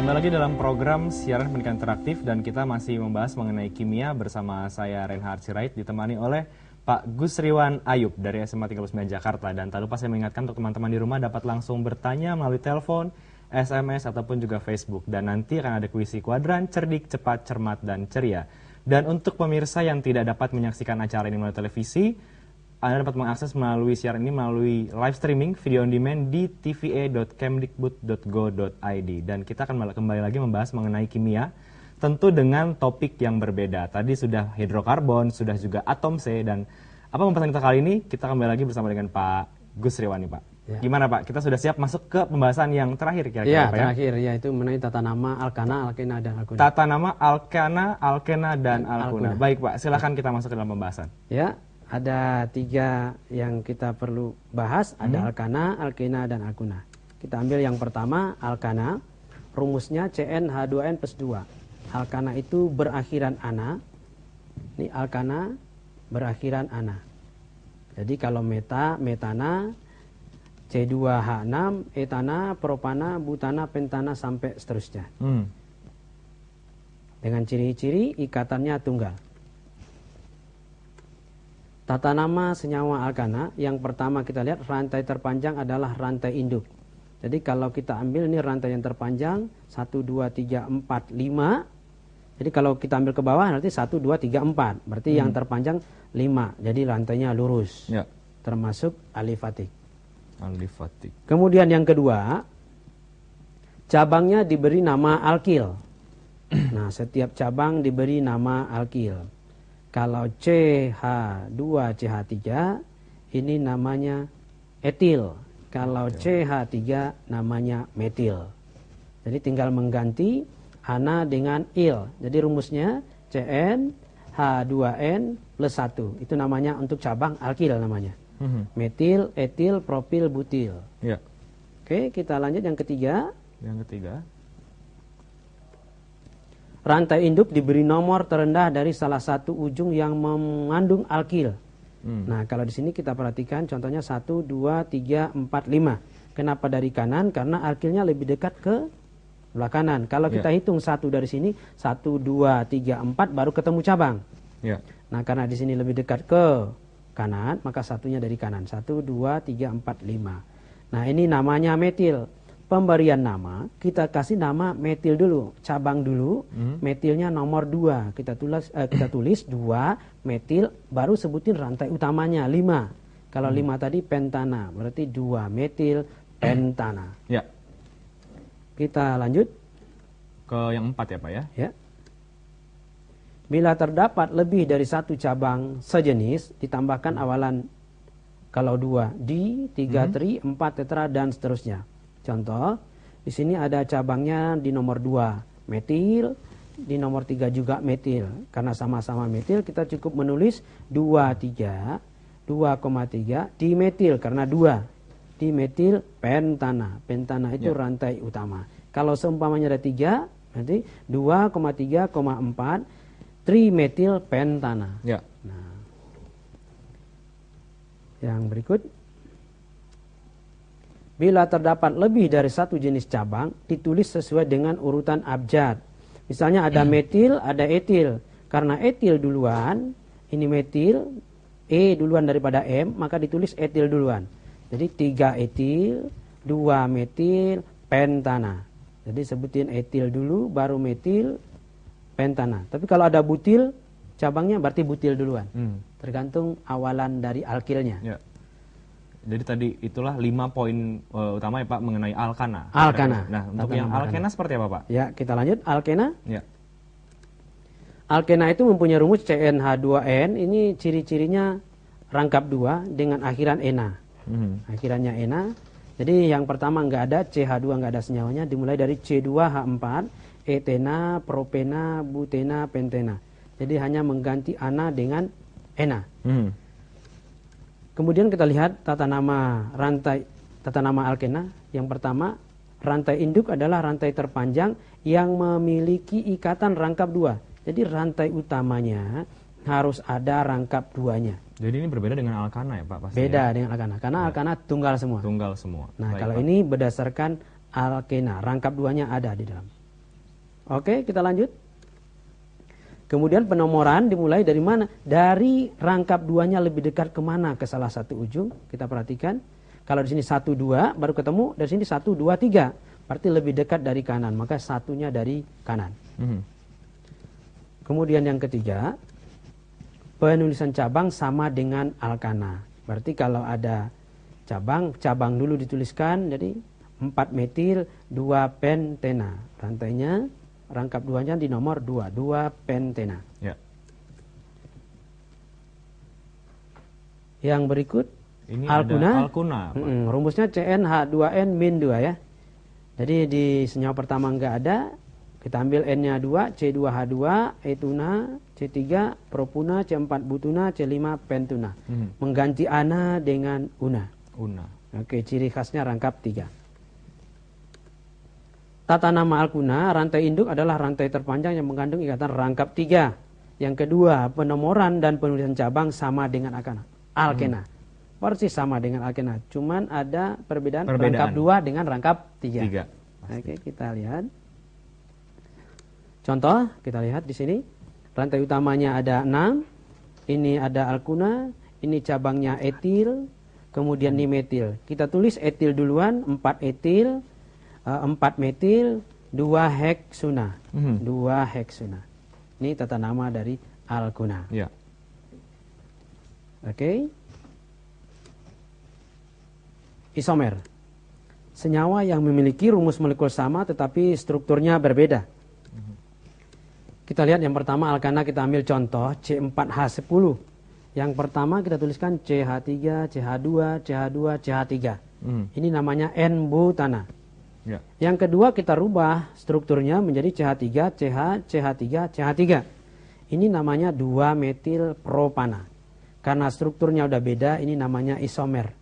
Kembali lagi dalam program siaran pendidikan interaktif dan kita masih membahas mengenai kimia bersama saya Reinhard Sirait ditemani oleh Pak Gusriwan Ayub dari SMA 39 Jakarta. Dan tak lupa saya mengingatkan untuk teman-teman di rumah dapat langsung bertanya melalui telepon, SMS ataupun juga Facebook. Dan nanti akan ada kuisi kuadran cerdik, cepat, cermat, dan ceria. Dan untuk pemirsa yang tidak dapat menyaksikan acara ini melalui televisi, Anda dapat mengakses melalui siaran ini melalui live streaming video on demand di tva.kemdikbud.go.id. Dan kita akan kembali lagi membahas mengenai kimia, tentu dengan topik yang berbeda. Tadi sudah hidrokarbon, sudah juga atom C, dan apa pembahasan kita kali ini? Kita kembali lagi bersama dengan Pak Gusriwan nih Pak. Ya. Gimana Pak? Kita sudah siap masuk ke pembahasan yang terakhir kira-kira Pak ya? Terakhir, yaitu mengenai tata nama alkana, alkena, dan alkuna. Tata nama alkana, alkena, dan alkuna. Baik Pak, silahkan kita masuk ke dalam pembahasan. Ya. Ada 3 yang kita perlu bahas, ada alkana, alkena, dan alkuna. Kita ambil yang pertama, alkana. Rumusnya CnH2n plus 2. Alkana itu berakhiran ana. Ini alkana berakhiran ana. Jadi kalau metana, C2H6, etana, propana, butana, pentana, sampai seterusnya. Dengan ciri-ciri ikatannya tunggal. Tata nama senyawa alkana, yang pertama kita lihat rantai terpanjang adalah rantai induk. Jadi kalau kita ambil ini rantai yang terpanjang 1, 2, 3, 4, 5. Jadi kalau kita ambil ke bawah nanti 1, 2, 3, 4. Berarti yang terpanjang 5. Jadi rantainya lurus. Ya. Termasuk alifatik. Alifatik. Kemudian yang kedua, cabangnya diberi nama alkil. Nah, setiap cabang diberi nama alkil. Kalau CH2CH3 ini namanya etil. Kalau CH3 namanya metil. Jadi tinggal mengganti ana dengan il. Jadi rumusnya CnH2n plus 1. Itu namanya untuk cabang alkil namanya. Metil, etil, propil, butil. Ya. Oke, kita lanjut yang ketiga. Yang ketiga. Rantai induk diberi nomor terendah dari salah satu ujung yang mengandung alkil. Nah, kalau di sini kita perhatikan contohnya 1, 2, 3, 4, 5. Kenapa dari kanan? Karena alkilnya lebih dekat ke sebelah kanan. Kalau kita hitung 1 dari sini, 1, 2, 3, 4 baru ketemu cabang. Nah, karena di sini lebih dekat ke kanan, maka satunya dari kanan. 1, 2, 3, 4, 5. Nah, ini namanya metil. Pemberian nama, kita kasih nama metil dulu, cabang dulu, metilnya nomor 2. Kita tulis 2 metil, baru sebutin rantai utamanya 5. Kalau 5 tadi pentana, berarti 2 metil pentana. Ya. Kita lanjut ke yang 4 ya Pak ya? Ya. Bila terdapat lebih dari 1 cabang sejenis, ditambahkan awalan kalau 2 di, 3 tri, 4 tetra, dan seterusnya. Contoh, di sini ada cabangnya di nomor 2 metil, di nomor 3 juga metil. Karena sama-sama metil, kita cukup menulis 2,3 dimetil karena 2. Dimetil pentana. Pentana itu rantai utama. Kalau seumpamanya ada 3, nanti 2,3,4 trimetil pentana. Ya. Nah, yang berikut. Bila terdapat lebih dari 1 jenis cabang, ditulis sesuai dengan urutan abjad. Misalnya ada metil, ada etil. Karena etil duluan, ini metil, E duluan daripada M, maka ditulis etil duluan. Jadi 3 etil, 2 metil, pentana. Jadi sebutin etil dulu, baru metil, pentana. Tapi kalau ada butil, cabangnya berarti butil duluan. Tergantung awalan dari alkilnya. Ya. Jadi tadi itulah 5 poin utama ya Pak mengenai alkana. Alkana. Nah, untuk yang alkena seperti apa Pak? Ya, kita lanjut. Alkena. Ya. Alkena itu mempunyai rumus CnH2n. Ini ciri-cirinya rangkap 2 dengan akhiran ena. Akhirannya ena. Jadi yang pertama nggak ada, CH2 nggak ada senyawanya. Dimulai dari C2H4, etena, propena, butena, pentena. Jadi hanya mengganti ana dengan ena. Kemudian kita lihat tata nama alkena. Yang pertama, rantai induk adalah rantai terpanjang yang memiliki ikatan rangkap 2. Jadi rantai utamanya harus ada rangkap 2-nya. Jadi ini berbeda dengan alkana ya Pak? Pasti beda dengan alkana, karena alkana tunggal semua. Tunggal semua. Nah, baik, kalau Pak. ini berdasarkan alkena, rangkap 2-nya ada di dalam. Oke, kita lanjut. Kemudian penomoran dimulai dari mana? Dari rangkap duanya lebih dekat kemana ke salah satu ujung. Kita perhatikan. Kalau di sini 1, 2 baru ketemu. Dari sini 1, 2, 3. Berarti lebih dekat dari kanan. Maka satunya dari kanan. Kemudian yang ketiga, penulisan cabang sama dengan alkana. Berarti kalau ada cabang dulu dituliskan. Jadi 4 metil 2 pentena. Rantainya, rangkap duanya di nomor 2 pentena. Ya. Yang berikut Ini alkuna. ada alkuna. Rumusnya CnH2n min 2 ya. Jadi di senyawa pertama enggak ada. Kita ambil N-nya 2, C2H2, etuna, C3 propuna, C4 butuna, C5 pentuna. Mengganti ana dengan una. Oke, ciri khasnya rangkap 3. Tata nama alkuna, rantai induk adalah rantai terpanjang yang mengandung ikatan rangkap 3. Yang kedua, penomoran dan penulisan cabang sama dengan alkena. Persis sama dengan alkena, cuman ada perbedaan. Rangkap 2 dengan rangkap 3. Oke, kita lihat. Contoh, kita lihat di sini. Rantai utamanya ada 6. Ini ada alkuna, ini cabangnya etil, kemudian ini metil. Kita tulis etil duluan, 4 etil, 4 metil, 2 heksuna. 2 heksuna. Ini tata nama dari alkuna. Ya. Oke. Isomer. Senyawa yang memiliki rumus molekul sama tetapi strukturnya berbeda. Kita lihat yang pertama alkana, kita ambil contoh C4H10. Yang pertama kita tuliskan CH3, CH2, CH2, CH3. Ini namanya N-butana. Ya. Yang kedua kita rubah strukturnya menjadi CH3, CH, CH3, CH3. Ini namanya 2 metil propana. Karena strukturnya udah beda, ini namanya isomer.